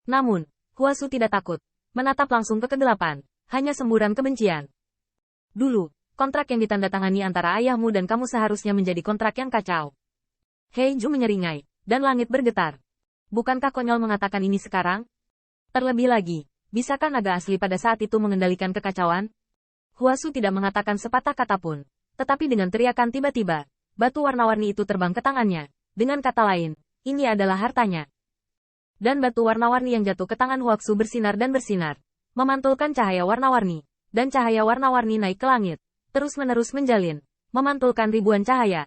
Namun, Huasu tidak takut. Menatap langsung ke kegelapan. Hanya semburan kebencian. Dulu, kontrak yang ditandatangani antara ayahmu dan kamu seharusnya menjadi kontrak yang kacau. Heiju menyeringai, dan langit bergetar. Bukankah konyol mengatakan ini sekarang? Terlebih lagi, bisakah naga asli pada saat itu mengendalikan kekacauan? Huasu tidak mengatakan sepatah kata pun. Tetapi dengan teriakan tiba-tiba, batu warna-warni itu terbang ke tangannya. Dengan kata lain, ini adalah hartanya. Dan batu warna-warni yang jatuh ke tangan Huasu bersinar dan bersinar. Memantulkan cahaya warna-warni. Dan cahaya warna-warni naik ke langit. Terus-menerus menjalin. Memantulkan ribuan cahaya.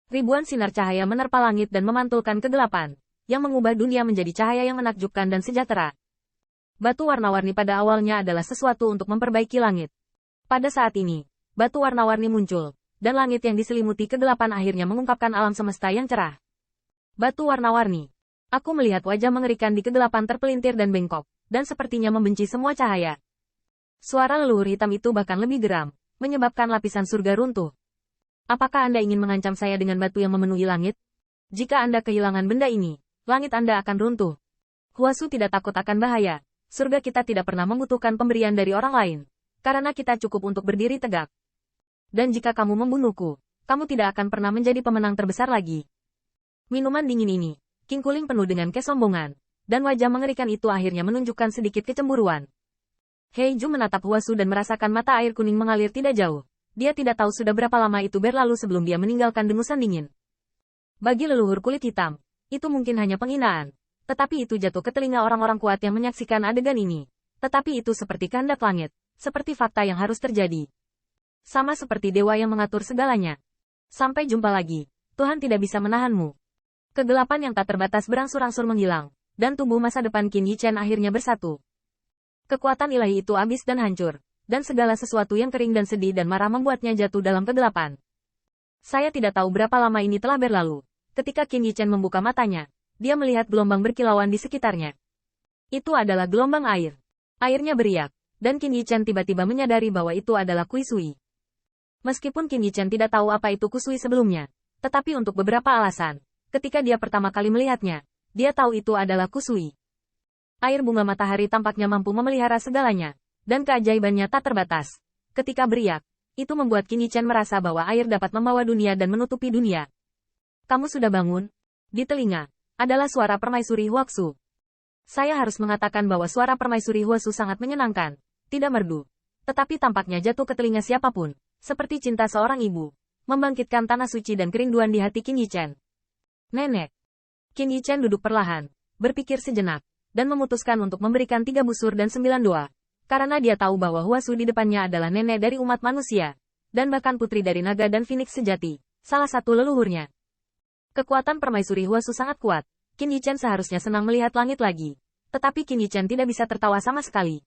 Ribuan sinar cahaya menerpa langit dan memantulkan kegelapan. Yang mengubah dunia menjadi cahaya yang menakjubkan dan sejahtera. Batu warna-warni pada awalnya adalah sesuatu untuk memperbaiki langit. Pada saat ini, batu warna-warni muncul, dan langit yang diselimuti kegelapan akhirnya mengungkapkan alam semesta yang cerah. Batu warna-warni. Aku melihat wajah mengerikan di kegelapan terpelintir dan bengkok, dan sepertinya membenci semua cahaya. Suara leluhur hitam itu bahkan lebih geram, menyebabkan lapisan surga runtuh. Apakah Anda ingin mengancam saya dengan batu yang memenuhi langit? Jika Anda kehilangan benda ini, langit Anda akan runtuh. Huasu tidak takut akan bahaya. Surga kita tidak pernah membutuhkan pemberian dari orang lain, karena kita cukup untuk berdiri tegak. Dan jika kamu membunuhku, kamu tidak akan pernah menjadi pemenang terbesar lagi. Minuman dingin ini, kingkuling penuh dengan kesombongan, dan wajah mengerikan itu akhirnya menunjukkan sedikit kecemburuan. Heiju menatap Huasu dan merasakan mata air kuning mengalir tidak jauh. Dia tidak tahu sudah berapa lama itu berlalu sebelum dia meninggalkan dengusan dingin. Bagi leluhur kulit hitam, itu mungkin hanya penghinaan. Tetapi itu jatuh ke telinga orang-orang kuat yang menyaksikan adegan ini. Tetapi itu seperti kehendak langit, seperti fakta yang harus terjadi. Sama seperti dewa yang mengatur segalanya. Sampai jumpa lagi. Tuhan tidak bisa menahanmu. Kegelapan yang tak terbatas berangsur-angsur menghilang, dan tubuh masa depan Qin Yichen akhirnya bersatu. Kekuatan ilahi itu habis dan hancur, dan segala sesuatu yang kering dan sedih dan marah membuatnya jatuh dalam kegelapan. Saya tidak tahu berapa lama ini telah berlalu. Ketika Qin Yichen membuka matanya, dia melihat gelombang berkilauan di sekitarnya. Itu adalah gelombang air. Airnya beriak, dan Qin Yichen tiba-tiba menyadari bahwa itu adalah Kuisui. Meskipun Qin Yichen tidak tahu apa itu Kusui sebelumnya, tetapi untuk beberapa alasan, ketika dia pertama kali melihatnya, dia tahu itu adalah Kusui. Air bunga matahari tampaknya mampu memelihara segalanya, dan keajaibannya tak terbatas. Ketika beriak, itu membuat Qin Yichen merasa bahwa air dapat membawa dunia dan menutupi dunia. Kamu sudah bangun? Di telinga, adalah suara permaisuri Huasu. Saya harus mengatakan bahwa suara permaisuri Huasu sangat menyenangkan, tidak merdu, tetapi tampaknya jatuh ke telinga siapapun. Seperti cinta seorang ibu, membangkitkan tanah suci dan kerinduan di hati Qin Yichen. Nenek. Qin Yichen duduk perlahan, berpikir sejenak, dan memutuskan untuk memberikan 3 busur dan 9 doa. Karena dia tahu bahwa Huasu di depannya adalah nenek dari umat manusia, dan bahkan putri dari naga dan Phoenix sejati, salah satu leluhurnya. Kekuatan permaisuri Huasu sangat kuat. Qin Yichen seharusnya senang melihat langit lagi. Tetapi Qin Yichen tidak bisa tertawa sama sekali.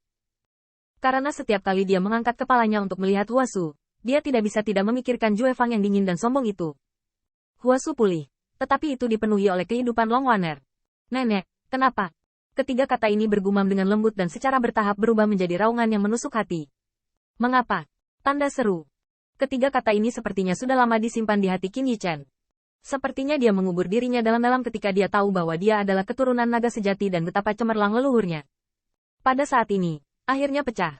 Karena setiap kali dia mengangkat kepalanya untuk melihat Huasu, dia tidak bisa tidak memikirkan Jue Fang yang dingin dan sombong itu. Huasu pulih, tetapi itu dipenuhi oleh kehidupan Long Waner. Nenek, kenapa? Ketiga kata ini bergumam dengan lembut dan secara bertahap berubah menjadi raungan yang menusuk hati. Mengapa? Tanda seru. Ketiga kata ini sepertinya sudah lama disimpan di hati Qin Yichen. Sepertinya dia mengubur dirinya dalam-dalam ketika dia tahu bahwa dia adalah keturunan naga sejati dan betapa cemerlang leluhurnya. Pada saat ini, akhirnya pecah.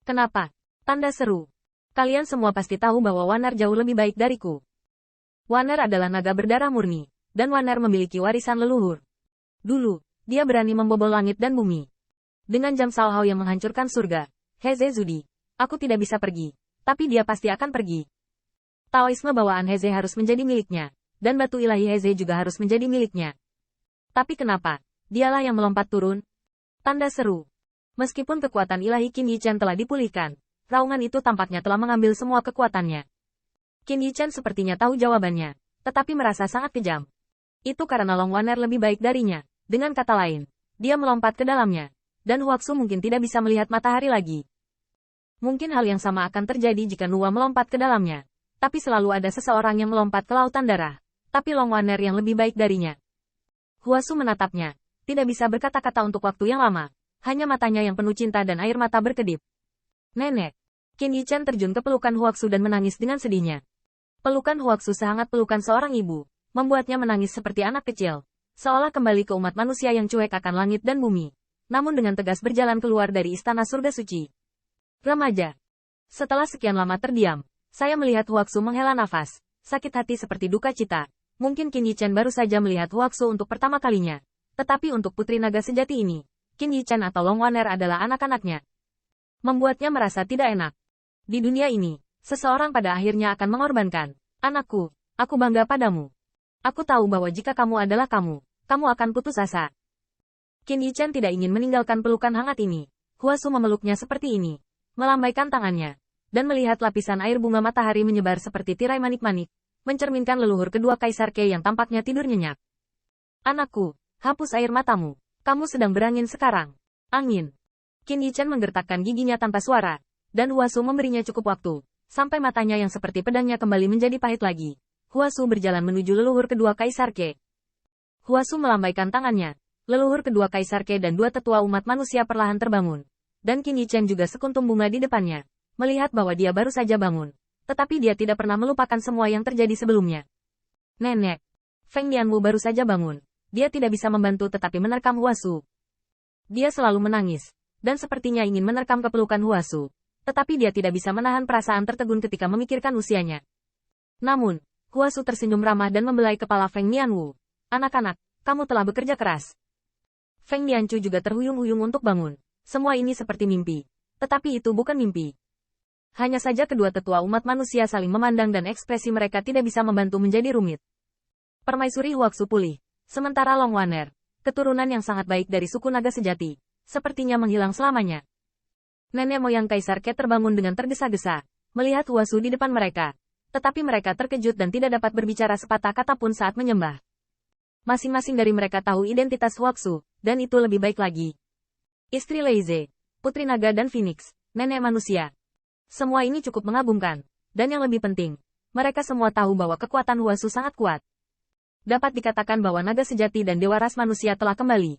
Kenapa? Tanda seru. Kalian semua pasti tahu bahwa Wanar jauh lebih baik dariku. Wanar adalah naga berdarah murni, dan Wanar memiliki warisan leluhur. Dulu, dia berani membobol langit dan bumi. Dengan jam Sao Hao yang menghancurkan surga, Heze Zudi, aku tidak bisa pergi, tapi dia pasti akan pergi. Taoisme bawaan Heze harus menjadi miliknya, dan batu ilahi Heze juga harus menjadi miliknya. Tapi kenapa? Dialah yang melompat turun. Tanda seru. Meskipun kekuatan ilahi Qin Yichen telah dipulihkan, raungan itu tampaknya telah mengambil semua kekuatannya. Qin Yichen sepertinya tahu jawabannya, tetapi merasa sangat kejam. Itu karena Long Waner lebih baik darinya. Dengan kata lain, dia melompat ke dalamnya, dan Huasu mungkin tidak bisa melihat matahari lagi. Mungkin hal yang sama akan terjadi jika Nuwa melompat ke dalamnya. Tapi selalu ada seseorang yang melompat ke lautan darah. Tapi Long Waner yang lebih baik darinya. Huasu menatapnya, tidak bisa berkata-kata untuk waktu yang lama. Hanya matanya yang penuh cinta dan air mata berkedip. Nenek. Qin Yichen terjun ke pelukan Huasu dan menangis dengan sedihnya. Pelukan Huasu sehangat pelukan seorang ibu, membuatnya menangis seperti anak kecil. seolah kembali ke umat manusia yang cuek akan langit dan bumi. Namun dengan tegas berjalan keluar dari istana surga suci. Remaja. Setelah sekian lama terdiam, saya melihat Huaxu menghela nafas, sakit hati seperti duka cita. Mungkin Qin Yichen baru saja melihat Huaxu untuk pertama kalinya. Tetapi untuk putri naga sejati ini, Qin Yichen atau Long Waner adalah anak-anaknya. Membuatnya merasa tidak enak. Di dunia ini, seseorang pada akhirnya akan mengorbankan. Anakku, aku bangga padamu. Aku tahu bahwa jika kamu adalah kamu akan putus asa. Qin Yichen tidak ingin meninggalkan pelukan hangat ini. Huasu memeluknya seperti ini, melambaikan tangannya, dan melihat lapisan air bunga matahari menyebar seperti tirai manik-manik, mencerminkan leluhur kedua Kaisar Ke yang tampaknya tidur nyenyak. Anakku, hapus air matamu. Kamu sedang berangin sekarang. Angin. Qin Yichen menggertakkan giginya tanpa suara, dan Huasu memberinya cukup waktu, sampai matanya yang seperti pedangnya kembali menjadi pahit lagi. Huasu berjalan menuju leluhur kedua Kaisar Ke. Huasu melambaikan tangannya. Leluhur kedua Kaisar Ke dan dua tetua umat manusia perlahan terbangun. Dan Qin Yichen juga sekuntum bunga di depannya, melihat bahwa dia baru saja bangun. Tetapi dia tidak pernah melupakan semua yang terjadi sebelumnya. Nenek. Feng Nianwu baru saja bangun. Dia tidak bisa membantu tetapi menerkam Huasu. Dia selalu menangis, dan sepertinya ingin menerkam kepelukan Huasu. Tetapi dia tidak bisa menahan perasaan tertegun ketika memikirkan usianya. Namun, Huasu tersenyum ramah dan membelai kepala Feng Nianwu. Anak-anak, kamu telah bekerja keras. Feng Nianchu juga terhuyung-huyung untuk bangun. Semua ini seperti mimpi. Tetapi itu bukan mimpi. Hanya saja kedua tetua umat manusia saling memandang dan ekspresi mereka tidak bisa membantu menjadi rumit. Permaisuri Huaxu pulih. Sementara Long Waner, keturunan yang sangat baik dari suku naga sejati, sepertinya menghilang selamanya. Nenek moyang Kaisar Ke terbangun dengan tergesa-gesa, melihat Huasu di depan mereka. Tetapi mereka terkejut dan tidak dapat berbicara sepatah kata pun saat menyembah. Masing-masing dari mereka tahu identitas Huaxu, dan itu lebih baik lagi. Istri Leize, Putri Naga dan Phoenix, nenek manusia. Semua ini cukup mengagumkan. Dan yang lebih penting, mereka semua tahu bahwa kekuatan Huasu sangat kuat. Dapat dikatakan bahwa naga sejati dan dewa ras manusia telah kembali.